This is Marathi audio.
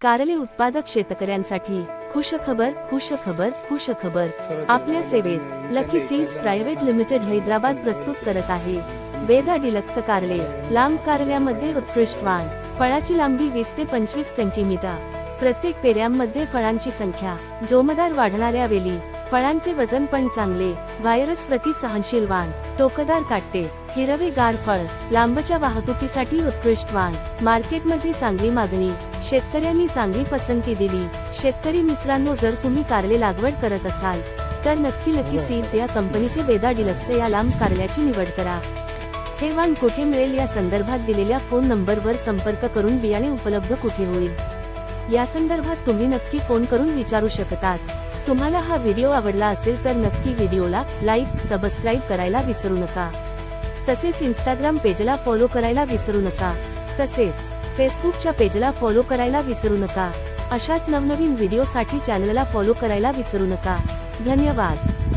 कारले उत्पादक शेतकऱ्यांसाठी खुशखबर खुशखबर खुशखबर. आपल्या सेवेत lucky seeds private limited Hyderabad प्रस्तुत करत आहे वेदा डिलक्स कारले. लांब कारल्यामध्ये उत्कृष्ट वाण. फळाची लांबी 20 ते 25 सेंटीमीटर. प्रत्येक पेऱ्यांमध्ये फळांची संख्या. जोमदार वाढणाऱ्या वेली. फळांचे वजन पण चांगले. व्हायरस प्रतिसहनशील वाण. टोकदार काटे. हिरवेगार फळ. लांबच्या वाहतुकीसाठी उत्कृष्ट वाण. मार्केटमध्ये चांगली मागणी. शेतकऱ्यांनी चांगली पसंती दिली. शेतकरी मित्रांनो, जर तुम्ही कारले लागवड करत असाल तर नक्की लकी सीड्स या कंपनीचे वेदा डिलक्स या लांब कारल्याची निवड करा. हे वाण कुठे मिळेल या संदर्भात दिलेल्या फोन नंबरवर संपर्क करून बियाणे उपलब्ध कुठे होईल या संदर्भात तुम्ही नक्की फोन करून विचारू शकतात. तुम्हाला हा व्हिडिओ आवडला असेल तर नक्की व्हिडिओला लाईक सबस्क्राईब करायला विसरू नका. तसेच इंस्टाग्राम पेजला फॉलो करायला विसरू नका. तसेच फेसबुकच्या पेजला फॉलो करायला विसरू नका. अशाच नवनवीन व्हिडिओसाठी चॅनलला फॉलो करायला विसरू नका. धन्यवाद.